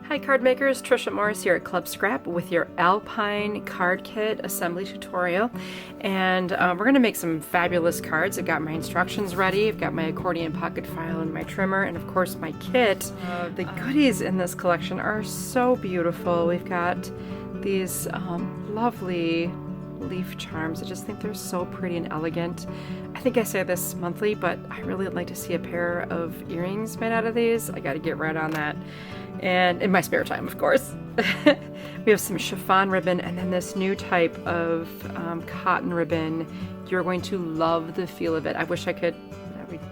Hi card makers, Trisha Morris here at Club Scrap with your Alpine Card Kit assembly tutorial, and we're going to make some fabulous cards. I've got my instructions ready, I've got my accordion pocket file and my trimmer, and of course my kit. The goodies in this collection are so beautiful. We've got these lovely leaf charms. I just think they're so pretty and elegant. I think I say this monthly, but I really would like to see a pair of earrings made out of these. I got to get right on that. And in my spare time, of course. We have some chiffon ribbon and then this new type of cotton ribbon. You're going to love the feel of it. I wish I could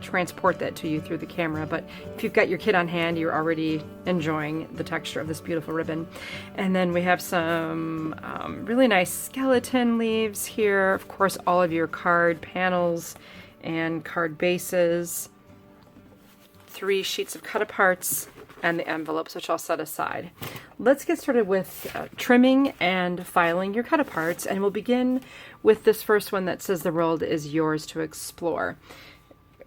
transport that to you through the camera, but if you've got your kit on hand, you're already enjoying the texture of this beautiful ribbon. And then we have some really nice skeleton leaves here. Of course, all of your card panels and card bases. 3 sheets of cut-aparts and the envelopes, which I'll set aside. Let's get started with trimming and filing your cut-aparts, and we'll begin with this first one that says the world is yours to explore.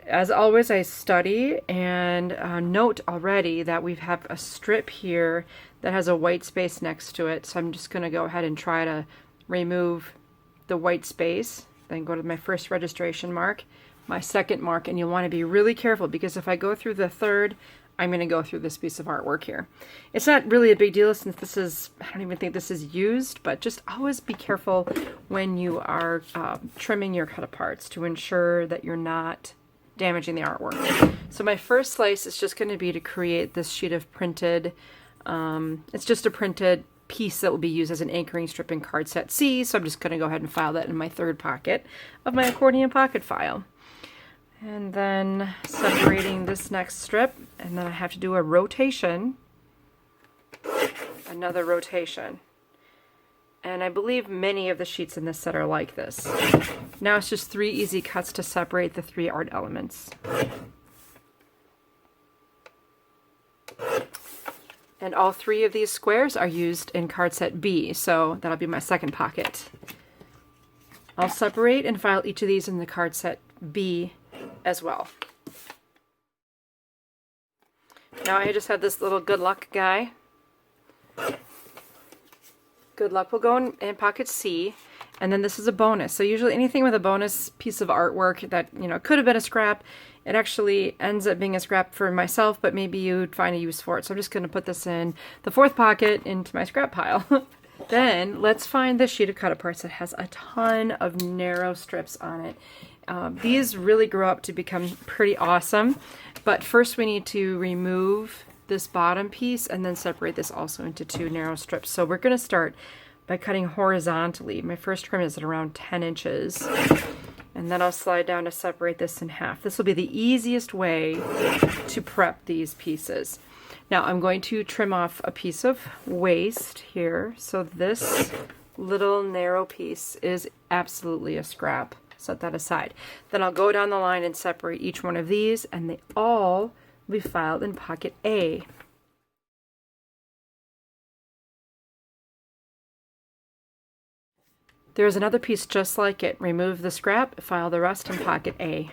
As always, I study and note already that we have a strip here that has a white space next to it, so I'm just going to go ahead and try to remove the white space, then go to my first registration mark, my second mark, and you'll want to be really careful because if I go through the third, I'm going to go through this piece of artwork here. It's not really a big deal since this is, I don't even think this is used, but just always be careful when you are trimming your cut-aparts to ensure that you're not damaging the artwork. So my first slice is just going to be to create this sheet of printed, it's just a printed piece that will be used as an anchoring strip in card set C, so I'm just going to go ahead and file that in my third pocket of my accordion pocket file. And then separating this next strip, and then I have to do a rotation, another rotation. And I believe many of the sheets in this set are like this. Now it's just 3 easy cuts to separate the 3 art elements. And all 3 of these squares are used in card set B, so that'll be my second pocket. I'll separate and file each of these in the card set B as well. Now I just had this little good luck guy. Good luck will go in pocket C, and then this is a bonus. So usually anything with a bonus piece of artwork that, you know, could have been a scrap, it actually ends up being a scrap for myself, but maybe you'd find a use for it. So I'm just going to put this in the 4th pocket into my scrap pile. Then let's find the sheet of cut-aparts that has a ton of narrow strips on it. These really grow up to become pretty awesome, but first we need to remove this bottom piece and then separate this also into 2 narrow strips. So we're going to start by cutting horizontally. My first trim is at around 10 inches, and then I'll slide down to separate this in half. This will be the easiest way to prep these pieces. Now I'm going to trim off a piece of waste here, so this little narrow piece is absolutely a scrap. Set that aside. Then I'll go down the line and separate each one of these, and they all will be filed in pocket A. There's another piece just like it. Remove the scrap, file the rest in pocket A.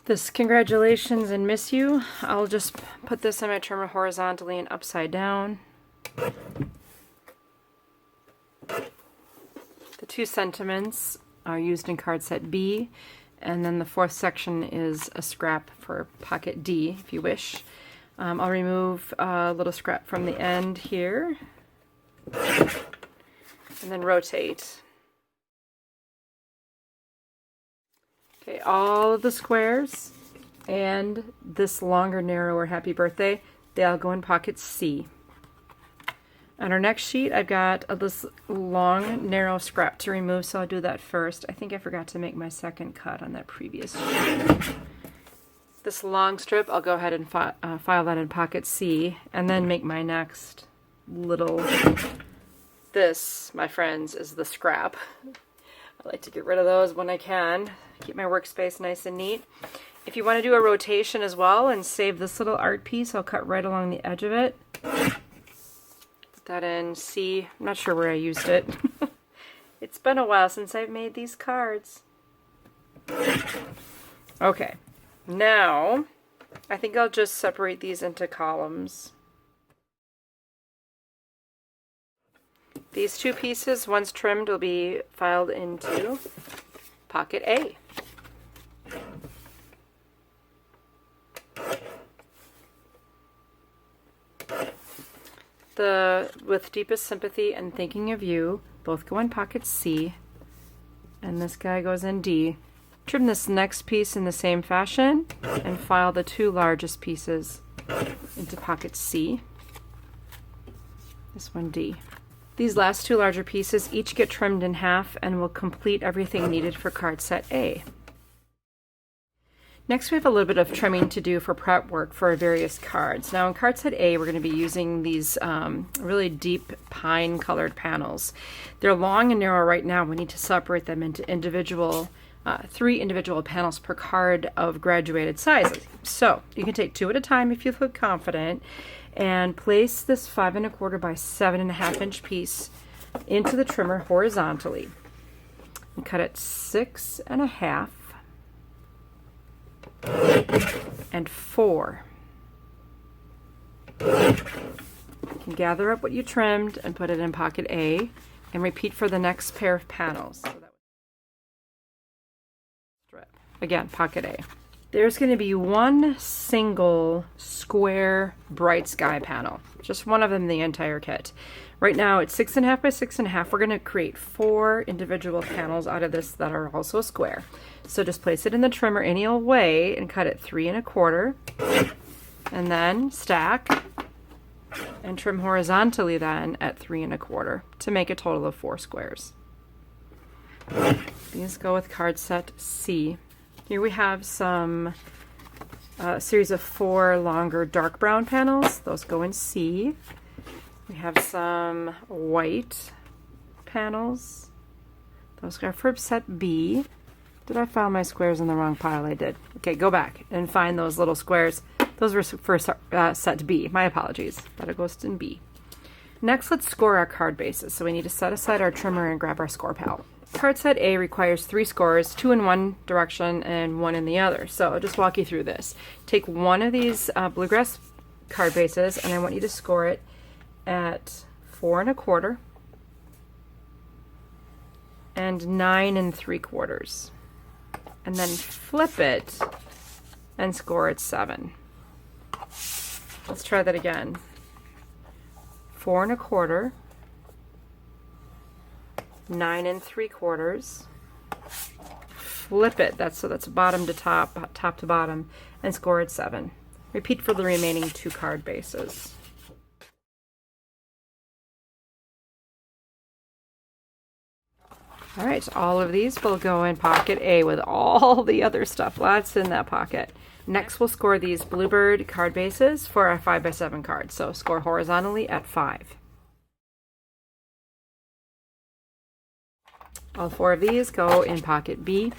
This congratulations and miss you. I'll just put this in my trimmer horizontally and upside down. The 2 sentiments are used in card set B, and then the 4th section is a scrap for pocket D if you wish. I'll remove a little scrap from the end here and then rotate. Okay, all of the squares and this longer, narrower happy birthday, they all go in pocket C. On our next sheet, I've got this long, narrow scrap to remove, so I'll do that first. I think I forgot to make my second cut on that previous sheet. This long strip, I'll go ahead and file that in pocket C, and then make my next little... This, my friends, is the scrap. I like to get rid of those when I can. Keep my workspace nice and neat. If you want to do a rotation as well and save this little art piece, I'll cut right along the edge of it. Put that in C. I'm not sure where I used it. It's been a while since I've made these cards. Okay, now I think I'll just separate these into columns. These two pieces, once trimmed, will be filed into pocket A. The With Deepest Sympathy and Thinking of You both go in pocket C, and this guy goes in D. Trim this next piece in the same fashion and file the two largest pieces into pocket C. This one D. These last two larger pieces each get trimmed in half and will complete everything needed for card set A. Next we have a little bit of trimming to do for prep work for our various cards. Now in card set A we're going to be using these really deep pine colored panels. They're long and narrow right now. We need to separate them into individual 3 individual panels per card of graduated sizes. So you can take 2 at a time if you feel confident, and place this 5 1/4 by 7 1/2 inch piece into the trimmer horizontally and cut it 6 1/2 and 4. You can gather up what you trimmed and put it in pocket A and repeat for the next pair of panels. Again, pocket A. There's going to be one single square bright sky panel, just one of them in the entire kit. Right now it's 6 1/2 by 6 1/2. We're going to create 4 individual panels out of this that are also square. So just place it in the trimmer any old way and cut it 3 1/4, and then stack and trim horizontally then at 3 1/4 to make a total of 4 squares. These go with card set C. Here we have some series of 4 longer dark brown panels. Those go in C. We have some white panels. Those go for set B. Did I file my squares in the wrong pile? I did. Okay, go back and find those little squares. Those were for set B. My apologies. That goes in B. Next, let's score our card bases. So we need to set aside our trimmer and grab our score pal. Card set A requires 3 scores, 2 in one direction and 1 in the other. So I'll just walk you through this. Take one of these bluegrass card bases and I want you to score it at 4 1/4 and 9 3/4. And then flip it and score at 7. Let's try that again. 4 1/4, 9 3/4, flip it, that's bottom to top, top to bottom, and score at 7. Repeat for the remaining 2 card bases. All right, all of these will go in pocket A with all the other stuff. Lots in that pocket. Next, we'll score these Bluebird card bases for our 5 by 7 cards. So score horizontally at 5. All 4 of these go in pocket B.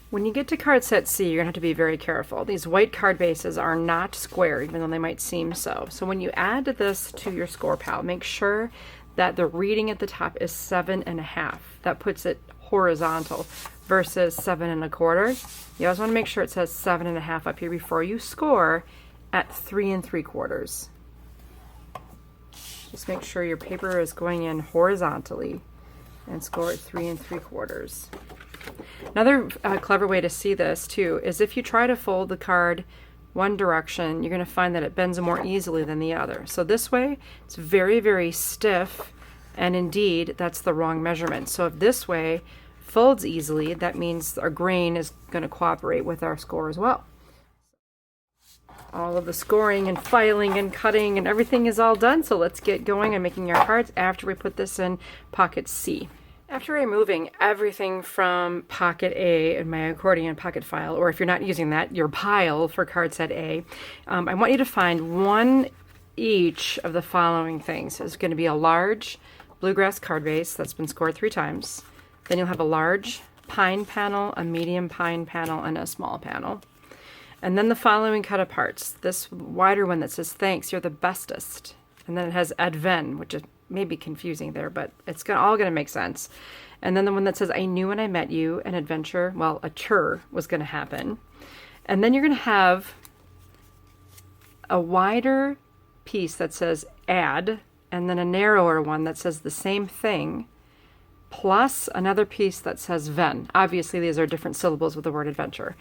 When you get to card set C, you're going to have to be very careful. These white card bases are not square, even though they might seem so. So when you add this to your score pal, make sure that the reading at the top is 7 1/2. That puts it horizontal versus 7 1/4. You always want to make sure it says 7 1/2 up here before you score at 3 3/4. Just make sure your paper is going in horizontally and score at 3 3/4. Another clever way to see this too is if you try to fold the card one direction, you're going to find that it bends more easily than the other. So this way, it's very, very stiff, and indeed, that's the wrong measurement. So if this way folds easily, that means our grain is going to cooperate with our score as well. All of the scoring and filing and cutting and everything is all done, so let's get going on making our cards after we put this in pocket C. After removing everything from pocket A in my accordion pocket file, or if you're not using that, your pile for card set A, I want you to find one each of the following things. It's going to be a large bluegrass card base that's been scored 3 times. Then you'll have a large pine panel, a medium pine panel, and a small panel. And then the following cut-aparts. This wider one that says, "Thanks, you're the bestest." And then it has Adven, which maybe confusing there, but it's all going to make sense. And then the one that says, I knew when I met you, an adventure, well, a chur was going to happen. And then you're going to have a wider piece that says add, and then a narrower one that says the same thing, plus another piece that says ven. Obviously, these are different syllables with the word adventure.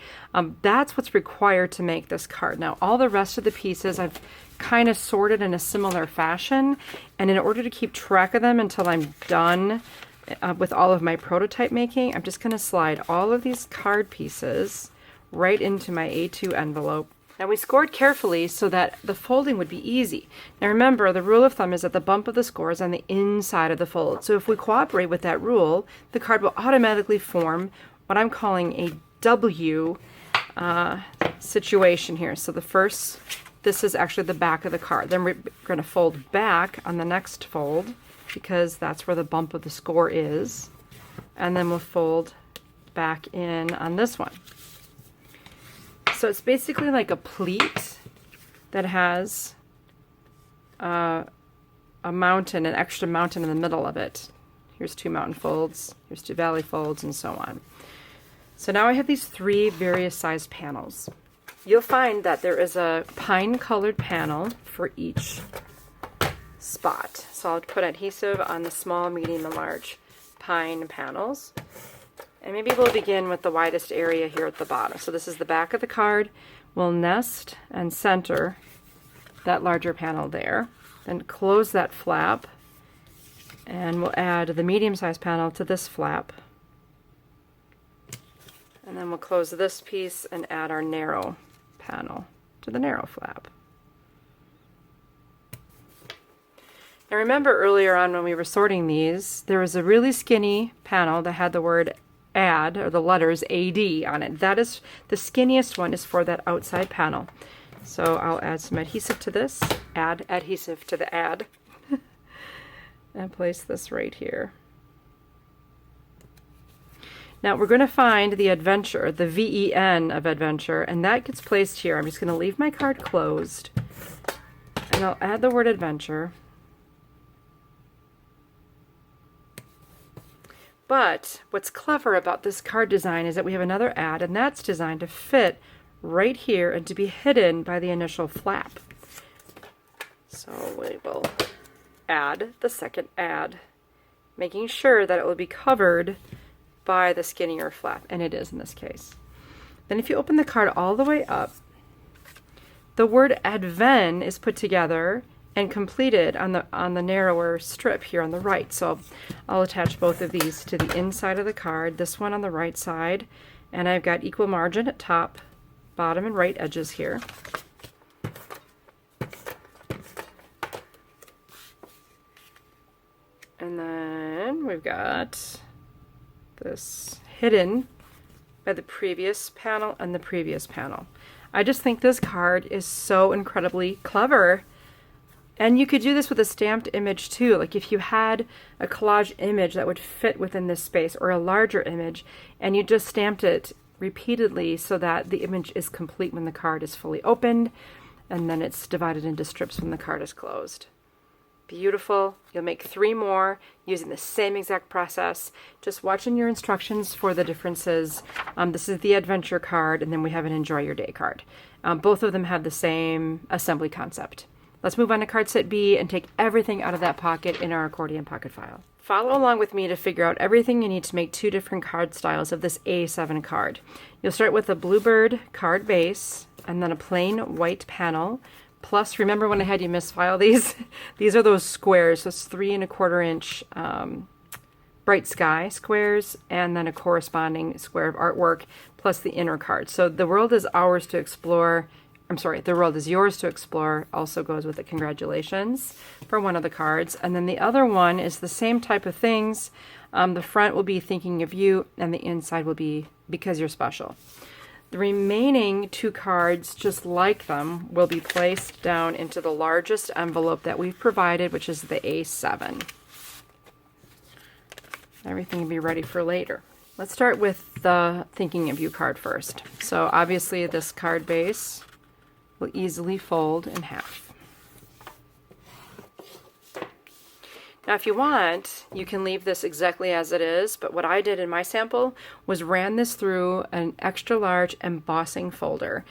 That's what's required to make this card. Now, all the rest of the pieces I've kind of sorted in a similar fashion, and in order to keep track of them until I'm done with all of my prototype making, I'm just going to slide all of these card pieces right into my A2 envelope. Now we scored carefully so that the folding would be easy. Now remember, the rule of thumb is that the bump of the score is on the inside of the fold. So if we cooperate with that rule, the card will automatically form what I'm calling a W situation here. So this is actually the back of the card. Then we're going to fold back on the next fold because that's where the bump of the score is. And then we'll fold back in on this one. So it's basically like a pleat that has a mountain, an extra mountain in the middle of it. Here's 2 mountain folds, here's 2 valley folds, and so on. So now I have these 3 various sized panels. You'll find that there is a pine colored panel for each spot. So I'll put adhesive on the small, medium, and large pine panels. And maybe we'll begin with the widest area here at the bottom. So this is the back of the card. We'll nest and center that larger panel there. Then close that flap. And we'll add the medium-sized panel to this flap. And then we'll close this piece and add our narrow panel to the narrow flap. Now remember earlier on when we were sorting these, there was a really skinny panel that had the word add, or the letters AD on it. That is the skinniest one, is for that outside panel. So I'll add some adhesive to this, add adhesive to the add, and place this right here. Now we're going to find the adventure, the VEN of adventure, and that gets placed here. I'm just going to leave my card closed, and I'll add the word adventure. But what's clever about this card design is that we have another add, and that's designed to fit right here and to be hidden by the initial flap. So we will add the second add, making sure that it will be covered by the skinnier flap, and it is in this case. Then if you open the card all the way up, the word adven is put together and completed on the narrower strip here on the right. So I'll attach both of these to the inside of the card, this one on the right side, and I've got equal margin at top, bottom, and right edges here. And then we've got this hidden by the previous panel and the previous panel. I just think this card is so incredibly clever. And you could do this with a stamped image too. Like if you had a collage image that would fit within this space, or a larger image, and you just stamped it repeatedly so that the image is complete when the card is fully opened, and then it's divided into strips when the card is closed. Beautiful. You'll make 3 more using the same exact process. Just watch in your instructions for the differences. This is the adventure card, and then we have an enjoy your day card. Both of them have the same assembly concept. Let's move on to card set B and take everything out of that pocket in our accordion pocket file. Follow along with me to figure out everything you need to make 2 different card styles of this A7 card. You'll start with a bluebird card base and then a plain white panel. Plus, remember when I had you misfile these? These are those squares, those 3 1/4 inch bright sky squares, and then a corresponding square of artwork, plus the inner card. So the world is ours to explore. I'm sorry, the world is yours to explore also goes with it. Congratulations for one of the cards. And then the other one is the same type of things. The front will be thinking of you, and the inside will be because you're special. The remaining 2 cards, just like them, will be placed down into the largest envelope that we've provided, which is the A7. Everything will be ready for later. Let's start with the thinking of you card first. So obviously this card base will easily fold in half. Now if you want, you can leave this exactly as it is, but what I did in my sample was ran this through an extra large embossing folder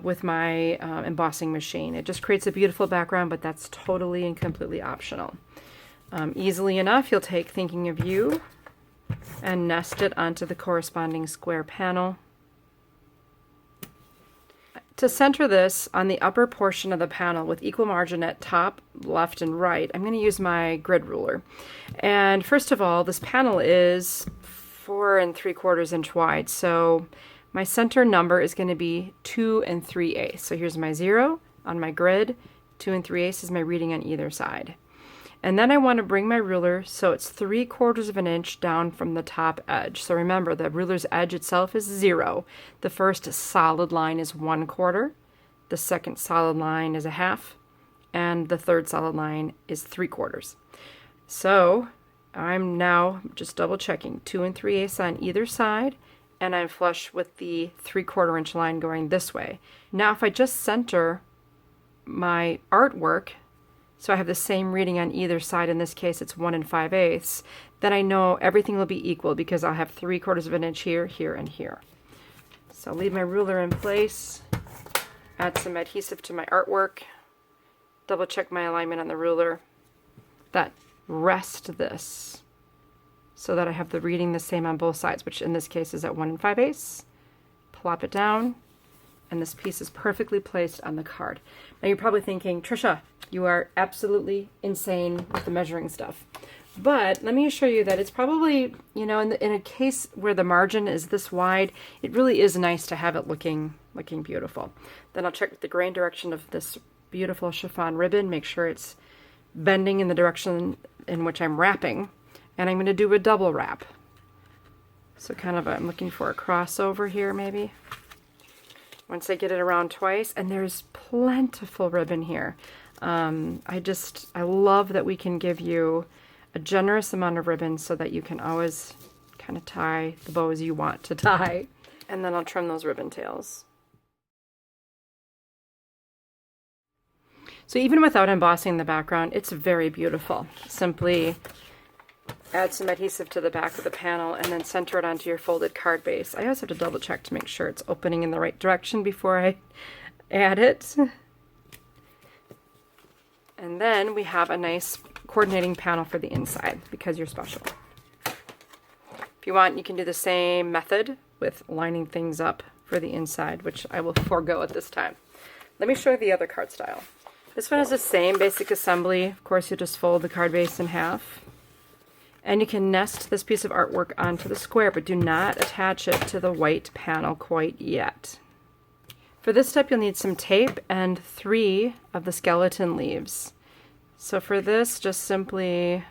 with my embossing machine. It just creates a beautiful background, but that's totally and completely optional. Easily enough, you'll take Thinking of You and nest it onto the corresponding square panel. To center this on the upper portion of the panel with equal margin at top, left, and right, I'm going to use my grid ruler. And first of all, this panel is 4 3/4 inch wide, so my center number is going to be 2 3/8. So here's my 0 on my grid, 2 3/8 is my reading on either side. And then I want to bring my ruler so it's 3/4 of an inch down from the top edge. So remember, the ruler's edge itself is 0. The first solid line is 1/4, the second solid line is 1/2, and the third solid line is 3/4. So I'm now just double checking 2 3/8 on either side, and I'm flush with the 3/4 inch line going this way. Now if I just center my artwork, so I have the same reading on either side, in this case it's 1 5/8, then I know everything will be equal because I'll have 3/4 of an inch here, here, and here. So I'll leave my ruler in place, add some adhesive to my artwork, double check my alignment on the ruler, that rest this so that I have the reading the same on both sides, which in this case is at 1 5/8, plop it down, and this piece is perfectly placed on the card. Now you're probably thinking, Trisha, you are absolutely insane with the measuring stuff. But let me assure you that it's probably, you know, in a case where the margin is this wide, it really is nice to have it looking beautiful. Then I'll check with the grain direction of this beautiful chiffon ribbon, make sure it's bending in the direction in which I'm wrapping. And I'm going to do a double wrap. So kind of I'm looking for a crossover here maybe. Once I get it around twice, and there's plentiful ribbon here. I love that we can give you a generous amount of ribbon so that you can always kind of tie the bows you want to tie. And then I'll trim those ribbon tails. So even without embossing the background, it's very beautiful. Simply add some adhesive to the back of the panel and then center it onto your folded card base. I always have to double check to make sure it's opening in the right direction before I add it. And then we have a nice coordinating panel for the inside because you're special. If you want, you can do the same method with lining things up for the inside, which I will forego at this time. Let me show you the other card style. This one is the same basic assembly. Of course, you just fold the card base in half. And you can nest this piece of artwork onto the square, but do not attach it to the white panel quite yet. For this step, you'll need some tape and 3 of the skeleton leaves. So for this, just simply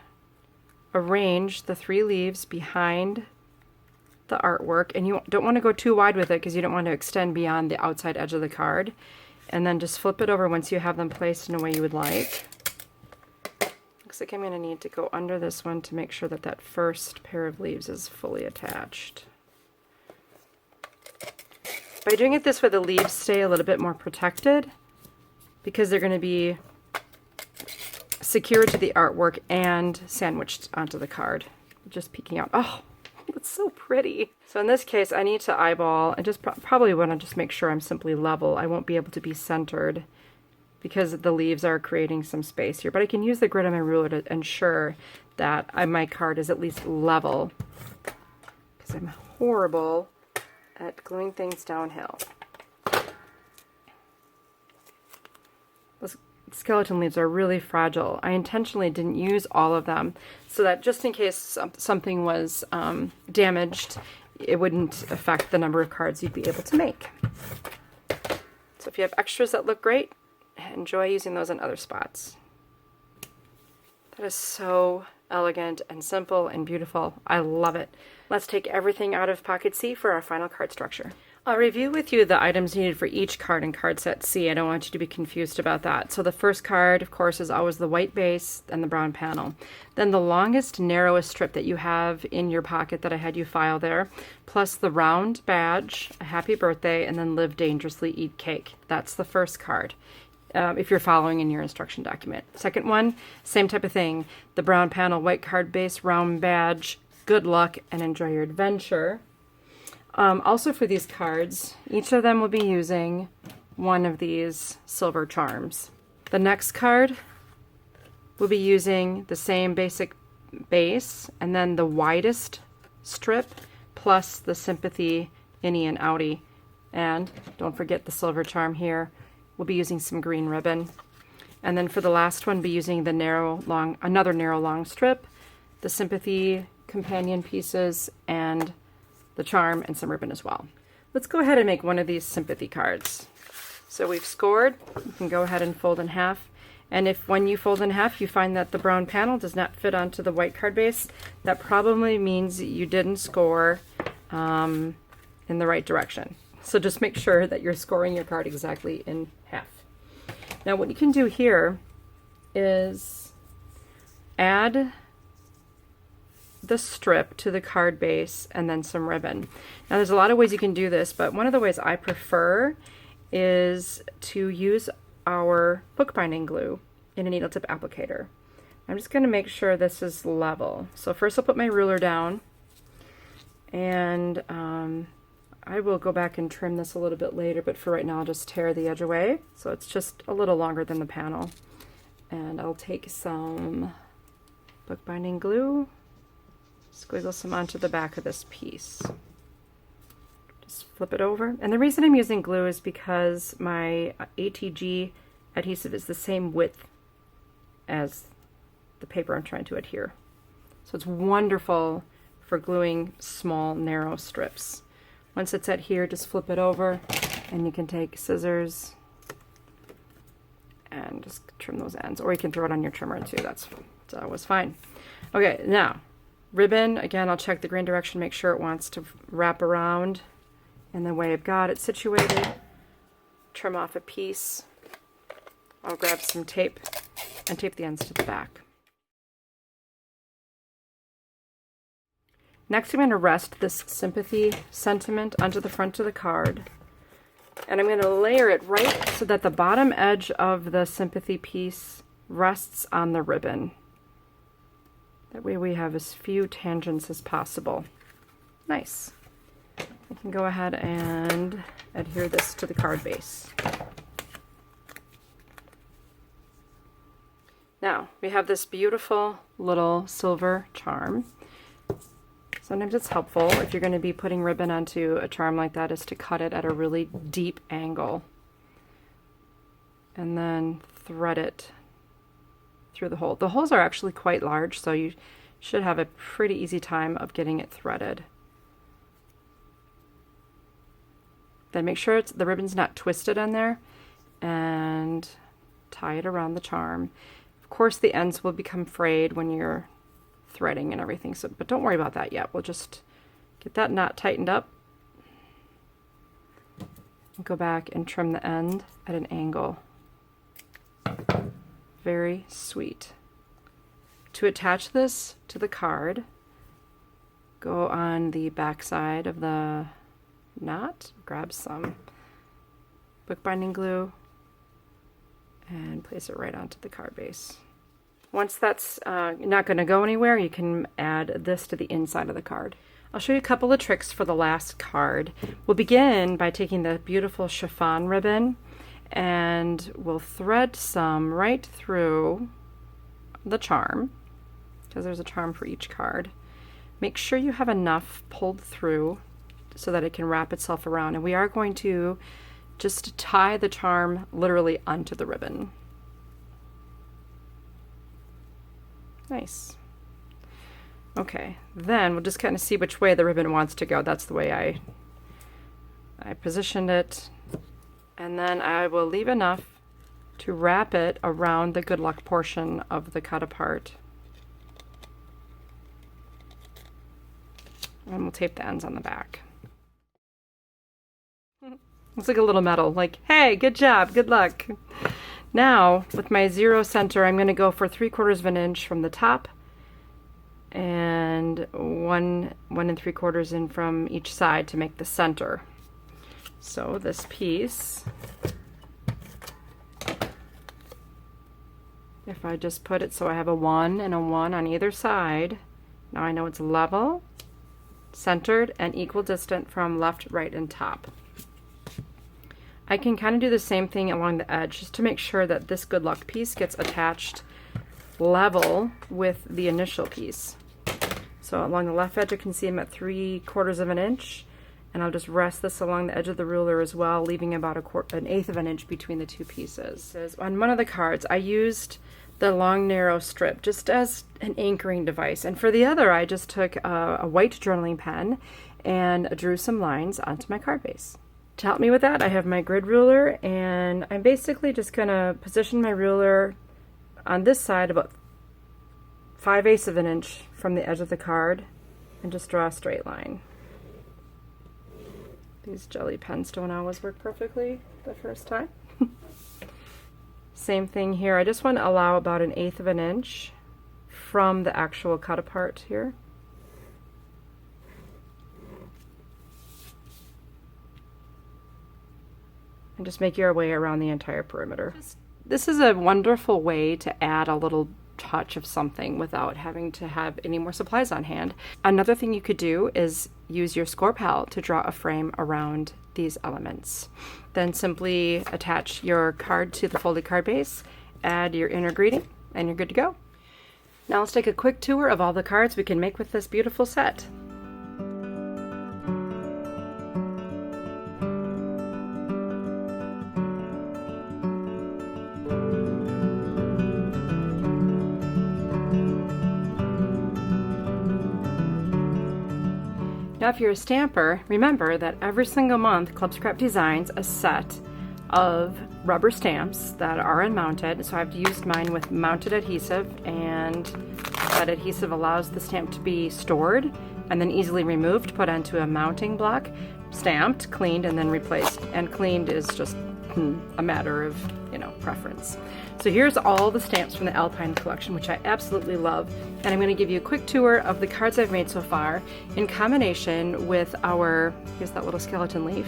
arrange the 3 leaves behind the artwork, and you don't want to go too wide with it because you don't want to extend beyond the outside edge of the card. And then just flip it over once you have them placed in a way you would like. Looks like I'm going to need to go under this one to make sure that that first pair of leaves is fully attached. By doing it this way, the leaves stay a little bit more protected because they're going to be secured to the artwork and sandwiched onto the card. Just peeking out. Oh, that's so pretty. So in this case, I need to eyeball and just probably want to just make sure I'm simply level. I won't be able to be centered because the leaves are creating some space here, but I can use the grid on my ruler to ensure that my card is at least level because I'm horrible at gluing things downhill. Those skeleton leaves are really fragile. I intentionally didn't use all of them so that just in case something was damaged, it wouldn't affect the number of cards you'd be able to make. So if you have extras that look great, enjoy using those in other spots. That is so elegant and simple and beautiful. I love it. Let's take everything out of Pocket C for our final card structure. I'll review with you the items needed for each card in card set C. I don't want you to be confused about that. So the first card, of course, is always the white base and the brown panel. Then the longest, narrowest strip that you have in your pocket that I had you file there, plus the round badge, a happy birthday, and then live dangerously, eat cake. That's the first card. if you're following in your instruction document. Second one, same type of thing. The brown panel, white card base, round badge, good luck, and enjoy your adventure. Also for these cards, each of them will be using one of these silver charms. The next card will be using the same basic base and then the widest strip plus the sympathy innie and outie. And don't forget the silver charm here. We'll be using some green ribbon. And then for the last one, be using the another narrow long strip, the sympathy companion pieces, and the charm and some ribbon as well. Let's go ahead and make one of these sympathy cards. So we've scored. You can go ahead and fold in half. And if when you fold in half you find that the brown panel does not fit onto the white card base, that probably means you didn't score in the right direction. So just make sure that you're scoring your card exactly in half. Now what you can do here is add the strip to the card base and then some ribbon. Now there's a lot of ways you can do this, but one of the ways I prefer is to use our bookbinding glue in a needle tip applicator. I'm just going to make sure this is level. So first I'll put my ruler down, and I will go back and trim this a little bit later, but for right now I'll just tear the edge away. So it's just a little longer than the panel. And I'll take some bookbinding glue, squiggle some onto the back of this piece. Just flip it over. And the reason I'm using glue is because my ATG adhesive is the same width as the paper I'm trying to adhere. So it's wonderful for gluing small, narrow strips. Once it's adhered, just flip it over, and you can take scissors and just trim those ends. Or you can throw it on your trimmer too, that's always fine. Okay, now, ribbon, again, I'll check the green direction, make sure it wants to wrap around in the way I've got it situated. Trim off a piece. I'll grab some tape and tape the ends to the back. Next, I'm going to rest this sympathy sentiment onto the front of the card. And I'm going to layer it right so that the bottom edge of the sympathy piece rests on the ribbon. That way we have as few tangents as possible. Nice. I can go ahead and adhere this to the card base. Now, we have this beautiful little silver charm. Sometimes it's helpful if you're going to be putting ribbon onto a charm like that is to cut it at a really deep angle and then thread it through the hole. The holes are actually quite large, so you should have a pretty easy time of getting it threaded. Then make sure the ribbon's not twisted in there and tie it around the charm. Of course, the ends will become frayed when you're threading and everything, so but don't worry about that yet. We'll just get that knot tightened up and go back and trim the end at an angle. Very sweet. To attach this to the card, go on the back side of the knot, grab some bookbinding glue and place it right onto the card base. Once that's not going to go anywhere, you can add this to the inside of the card. I'll show you a couple of tricks for the last card. We'll begin by taking the beautiful chiffon ribbon and we'll thread some right through the charm, because there's a charm for each card. Make sure you have enough pulled through so that it can wrap itself around, and we are going to just tie the charm literally onto the ribbon. Nice. Okay, then we'll just kind of see which way the ribbon wants to go. That's the way I positioned it. And then I will leave enough to wrap it around the good luck portion of the cut apart. And we'll tape the ends on the back. Looks like a little medal, like, hey, good job, good luck. Now, with my 0 center, I'm going to go for 3/4 of an inch from the top and 1 3/4 in from each side to make the center. So this piece If I just put it so I have a 1 and a 1 on either side, now I know it's level, centered, and equal distant from left, right, and top. I can kind of do the same thing along the edge just to make sure that this good luck piece gets attached level with the initial piece. So along the left edge, you can see I'm at 3/4 of an inch, and I'll just rest this along the edge of the ruler as well, leaving about an 1/8 of an inch between the two pieces. On one of the cards, I used the long narrow strip just as an anchoring device, and for the other, I just took a white journaling pen and drew some lines onto my card base. To help me with that, I have my grid ruler, and I'm basically just going to position my ruler on this side about 5/8 of an inch from the edge of the card and just draw a straight line. These jelly pens don't always work perfectly the first time. Same thing here. I just want to allow about 1/8 of an inch from the actual cut apart here. And just make your way around the entire perimeter. This is a wonderful way to add a little touch of something without having to have any more supplies on hand. Another thing you could do is use your score palette to draw a frame around these elements. Then simply attach your card to the folded card base, add your inner greeting, and you're good to go. Now let's take a quick tour of all the cards we can make with this beautiful set. Now if you're a stamper, remember that every single month Club Scrap designs a set of rubber stamps that are unmounted. So I've used mine with mounted adhesive, and that adhesive allows the stamp to be stored and then easily removed, put onto a mounting block, stamped, cleaned, and then replaced. And cleaned is just a matter of, preference. So here's all the stamps from the Alpine collection, which I absolutely love. And I'm going to give you a quick tour of the cards I've made so far in combination with here's that little skeleton leaf,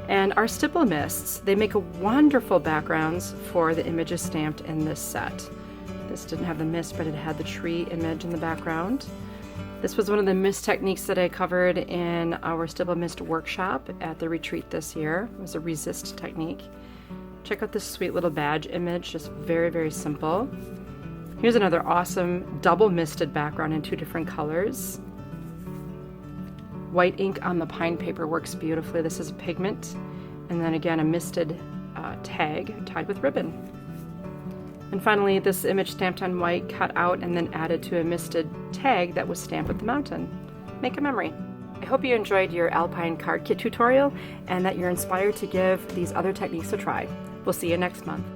and our stipple mists. They make a wonderful backgrounds for the images stamped in this set. This didn't have the mist, but it had the tree image in the background. This was one of the mist techniques that I covered in our stipple mist workshop at the retreat this year. It was a resist technique. Check out this sweet little badge image, just very, very simple. Here's another awesome double misted background in 2 different colors. White ink on the pine paper works beautifully. This is a pigment, and then again a misted tag tied with ribbon. And finally, this image stamped on white, cut out, and then added to a misted tag that was stamped with the mountain. Make a memory. I hope you enjoyed your Alpine Card Kit tutorial and that you're inspired to give these other techniques a try. We'll see you next month.